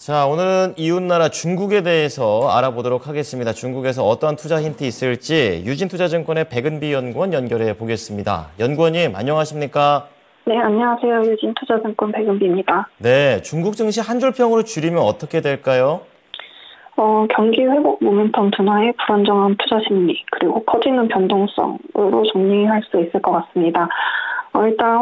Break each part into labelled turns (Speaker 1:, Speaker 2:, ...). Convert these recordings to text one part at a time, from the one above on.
Speaker 1: 자, 오늘은 이웃나라 중국에 대해서 알아보도록 하겠습니다. 중국에서 어떠한 투자 힌트 있을지 유진투자증권의 백은비 연구원 연결해 보겠습니다. 연구원님, 안녕하십니까?
Speaker 2: 네, 안녕하세요. 유진투자증권 백은비입니다.
Speaker 1: 네, 중국 증시 한 줄 평으로 줄이면 어떻게 될까요?
Speaker 2: 경기 회복 모멘텀 둔화에 불안정한 투자 심리, 그리고 커지는 변동성으로 정리할 수 있을 것 같습니다. 일단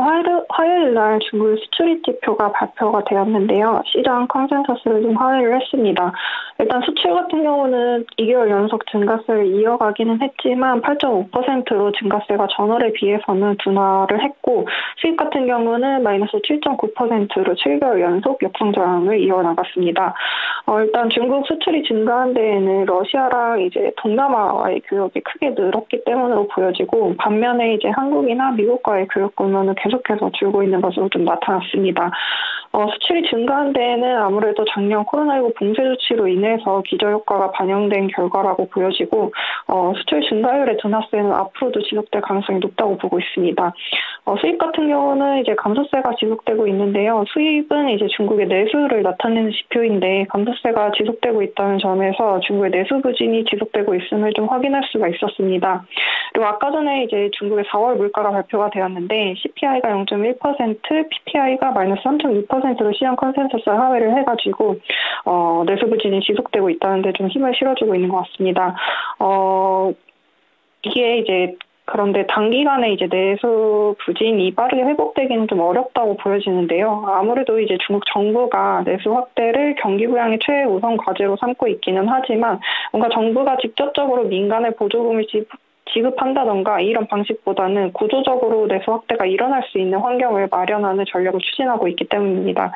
Speaker 2: 화요일 날 중국의 수출 지표가 발표가 되었는데요. 시장 컨센서스를 좀 하회를 했습니다. 일단 수출 같은 경우는 2개월 연속 증가세를 이어가기는 했지만 8.5%로 증가세가 전월에 비해서는 둔화를 했고, 수입 같은 경우는 마이너스 7.9%로 7개월 연속 역성 저항을 이어나갔습니다. 일단 중국 수출이 증가한 데에는 러시아랑 이제 동남아와의 교역이 크게 늘었기 때문으로 보여지고, 반면에 이제 한국이나 미국과의 교역 규모는 계속해서 줄고 있는 것으로 좀 나타났습니다. 수출이 증가한 데에는 아무래도 작년 코로나19 봉쇄 조치로 인해서 기저효과가 반영된 결과라고 보여지고, 수출 증가율의 둔화세는 앞으로도 지속될 가능성이 높다고 보고 있습니다. 수입 같은 경우는 이제 감소세가 지속되고 있는데요. 수입은 이제 중국의 내수를 나타내는 지표인데, 감소세가 지속되고 있다는 점에서 중국의 내수 부진이 지속되고 있음을 좀 확인할 수가 있었습니다. 그리고 아까 전에 이제 중국의 4월 물가가 발표가 되었는데, CPI가 0.1%, PPI가 마이너스 3.2%로 시장 컨센서스 하회를 해가지고 내수 부진이 지속되고 있다는 데 좀 힘을 실어주고 있는 것 같습니다. 이게 이제 그런데 단기간에 이제 내수 부진이 빠르게 회복되기는 좀 어렵다고 보여지는데요. 아무래도 이제 중국 정부가 내수 확대를 경기 부양의 최우선 과제로 삼고 있기는 하지만, 뭔가 정부가 직접적으로 민간에 보조금을 지급한다던가 이런 방식보다는 구조적으로 내수 확대가 일어날 수 있는 환경을 마련하는 전략을 추진하고 있기 때문입니다.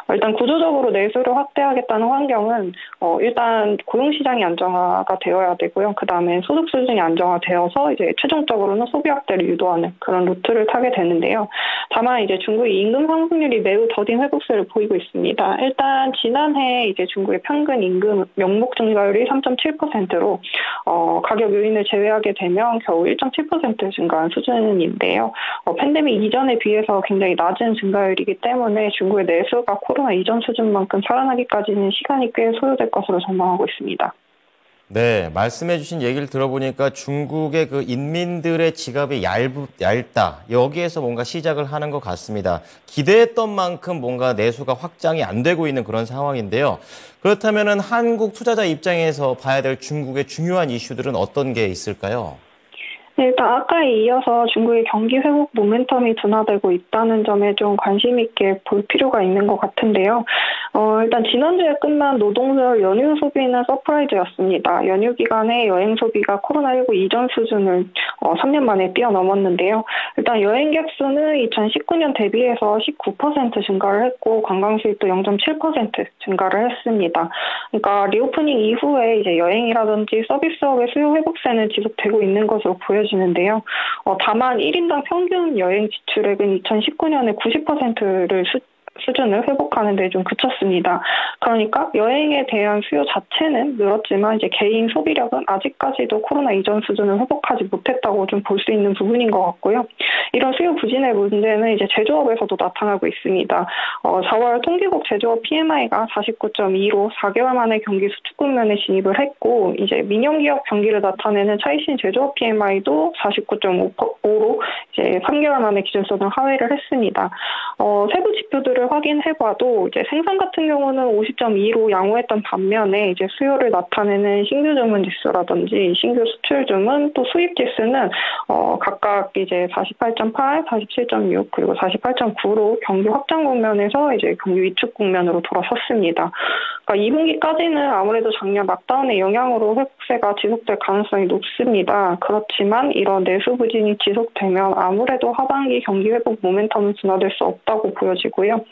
Speaker 2: 일단 구조적으로 내수를 확대하겠다는 환경은 일단 고용시장이 안정화가 되어야 되고요. 그 다음에 소득 수준이 안정화되어서 이제 최종적으로는 소비 확대를 유도하는 그런 루트를 타게 되는데요. 다만 이제 중국의 임금 상승률이 매우 더딘 회복세를 보이고 있습니다. 일단 지난해 이제 중국의 평균 임금 명목 증가율이 3.7%로 가격 요인을 제외하게 되면 겨우 1.7% 증가한 수준인데요. 팬데믹 이전에 비해서 굉장히 낮은 증가율이기 때문에 중국의 내수가 코로나 이전 수준만큼 살아나기까지는 시간이 꽤 소요될 것으로 전망하고 있습니다.
Speaker 1: 네, 말씀해 주신 얘기를 들어보니까 중국의 그 인민들의 지갑이 얇다. 여기에서 뭔가 시작을 하는 것 같습니다. 기대했던 만큼 뭔가 내수가 확장이 안 되고 있는 그런 상황인데요. 그렇다면은 한국 투자자 입장에서 봐야 될 중국의 중요한 이슈들은 어떤 게 있을까요?
Speaker 2: 네, 일단 아까에 이어서 중국의 경기 회복 모멘텀이 둔화되고 있다는 점에 좀 관심 있게 볼 필요가 있는 것 같은데요. 일단 지난주에 끝난 노동절 연휴 소비는 서프라이즈였습니다. 연휴 기간에 여행 소비가 코로나19 이전 수준을 3년 만에 뛰어넘었는데요. 일단 여행객 수는 2019년 대비해서 19% 증가를 했고, 관광 수입도 0.7% 증가를 했습니다. 그러니까 리오프닝 이후에 이제 여행이라든지 서비스업의 수요 회복세는 지속되고 있는 것으로 보여지는데요. 다만 1인당 평균 여행 지출액은 2019년에 90%를 수준을 회복하는 데 좀 그쳤습니다. 그러니까 여행에 대한 수요 자체는 늘었지만 이제 개인 소비력은 아직까지도 코로나 이전 수준을 회복하지 못했다고 좀 볼 수 있는 부분인 것 같고요. 이런 수요 부진의 문제는 이제 제조업에서도 나타나고 있습니다. 4월 통계국 제조업 PMI가 49.2로 4개월 만에 경기 수축 국면에 진입을 했고, 이제 민영기업 경기를 나타내는 차이신 제조업 PMI도 49.5로 이제 3개월 만에 기준선을 하회를 했습니다. 세부 지표들을 확인해봐도 이제 생산 같은 경우는 50.2로 양호했던 반면에 이제 수요를 나타내는 신규 주문 지수라든지 신규 수출 주문 또 수입 지수는 각각 이제 48.8, 47.6 그리고 48.9로 경기 확장 국면에서 이제 경기 위축 국면으로 돌아섰습니다. 그러니까 2분기까지는 아무래도 작년 락다운의 영향으로 회복세가 지속될 가능성이 높습니다. 그렇지만 이런 내수 부진이 지속되면 아무래도 하반기 경기 회복 모멘텀은 둔화될 수 없다고 보여지고요.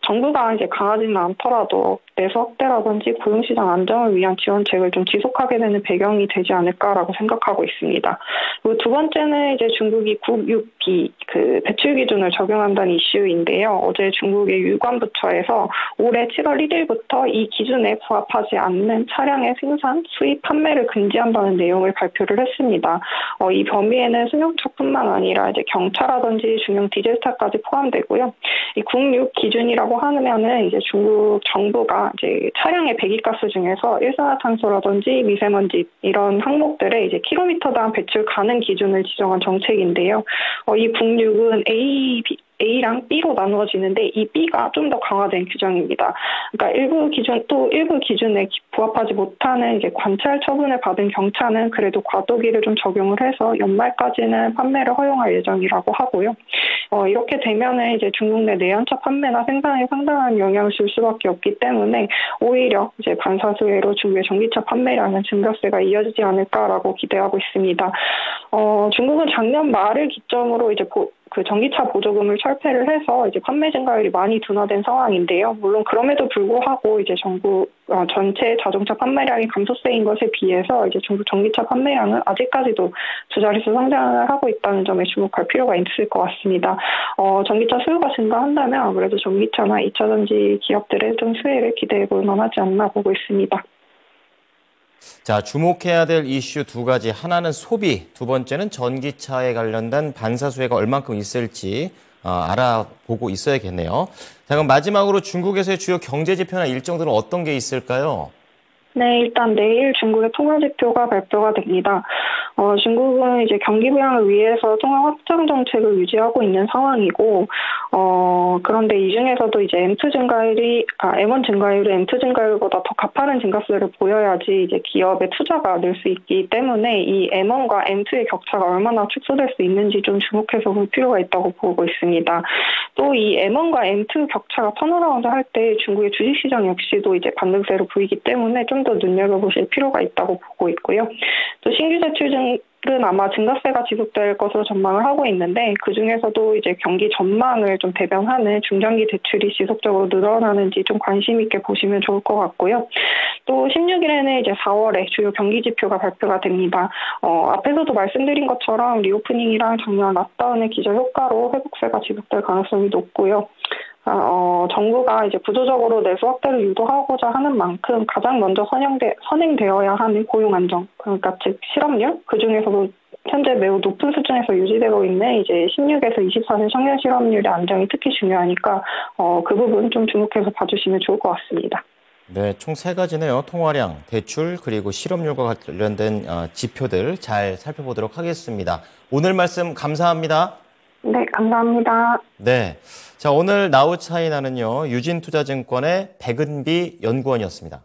Speaker 2: 정부가 이제 강하지는 않더라도 내수 확대라든지 고용시장 안정을 위한 지원책을 좀 지속하게 되는 배경이 되지 않을까라고 생각하고 있습니다. 그리고 두 번째는 이제 중국이 국유 배출 기준을 적용한다는 이슈인데요. 어제 중국의 유관부처에서 올해 7월 1일부터 이 기준에 부합하지 않는 차량의 생산, 수입, 판매를 금지한다는 내용을 발표를 했습니다. 이 범위에는 승용차뿐만 아니라 이제 경차라든지 중형 디젤차까지 포함되고요. 이 국육 기준이라고 하면은 이제 중국 정부가 이제 차량의 배기가스 중에서 일산화탄소라든지 미세먼지 이런 항목들의 이제 킬로미터당 배출 가능 기준을 지정한 정책인데요. 이 국육은 A랑 B로 나누어지는데 이 B가 좀 더 강화된 규정입니다. 그러니까 일부 기준에 부합하지 못하는 이제 관찰 처분을 받은 경차는 그래도 과도기를 좀 적용을 해서 연말까지는 판매를 허용할 예정이라고 하고요. 이렇게 되면은 이제 중국 내 내연차 판매나 생산에 상당한 영향을 줄 수밖에 없기 때문에 오히려 이제 반사수혜로 중국의 전기차 판매량은 증가세가 이어지지 않을까라고 기대하고 있습니다. 중국은 작년 말을 기점으로 이제 전기차 보조금을 철폐를 해서 이제 판매 증가율이 많이 둔화된 상황인데요. 물론 그럼에도 불구하고 이제 전국 전체 자동차 판매량이 감소세인 것에 비해서 이제 중국 전기차 판매량은 아직까지도 두 자릿수 성장을 하고 있다는 점에 주목할 필요가 있을 것 같습니다. 전기차 수요가 증가한다면 아무래도 전기차나 2차 전지 기업들의 좀 수혜를 기대해 볼 만하지 않나 보고 있습니다.
Speaker 1: 자, 주목해야 될 이슈 두 가지. 하나는 소비, 두 번째는 전기차에 관련된 반사수혜가 얼만큼 있을지 알아보고 있어야겠네요. 자, 그럼 마지막으로 중국에서의 주요 경제 지표나 일정들은 어떤 게 있을까요?
Speaker 2: 네, 일단 내일 중국의 통화지표가 발표가 됩니다. 중국은 이제 경기 부양을 위해서 통화 확장 정책을 유지하고 있는 상황이고, 그런데 이 중에서도 이제 M1 증가율이 M2 증가율보다 더 가파른 증가세를 보여야지 이제 기업의 투자가 늘 수 있기 때문에 이 M1과 M2의 격차가 얼마나 축소될 수 있는지 좀 주목해서 볼 필요가 있다고 보고 있습니다. 또 이 M1과 M2 격차가 턴어라운드 할 때 중국의 주식시장 역시도 이제 반등세로 보이기 때문에 좀 더 눈여겨보실 필요가 있다고 보고 있고요. 또 신규 대출은 아마 증가세가 지속될 것으로 전망을 하고 있는데 그중에서도 이제 경기 전망을 좀 대변하는 중장기 대출이 지속적으로 늘어나는지 좀 관심 있게 보시면 좋을 것 같고요. 또 16일에는 이제 4월에 주요 경기 지표가 발표가 됩니다. 앞에서도 말씀드린 것처럼 리오프닝이랑 작년 락다운의 기저 효과로 회복세가 지속될 가능성이 높고요. 정부가 이제 구조적으로 내수 확대를 유도하고자 하는 만큼 가장 먼저 선행되어야 하는 고용 안정, 그러니까 즉 실업률, 그 중에서도 현재 매우 높은 수준에서 유지되고 있는 이제 16에서 24세 청년 실업률의 안정이 특히 중요하니까 그 부분 좀 주목해서 봐주시면 좋을 것 같습니다.
Speaker 1: 네, 총 세 가지네요. 통화량, 대출, 그리고 실업률과 관련된 지표들 잘 살펴보도록 하겠습니다. 오늘 말씀 감사합니다.
Speaker 2: 네, 감사합니다.
Speaker 1: 네. 자, 오늘 나우 차이나는요, 유진투자증권의 백은비 연구원이었습니다.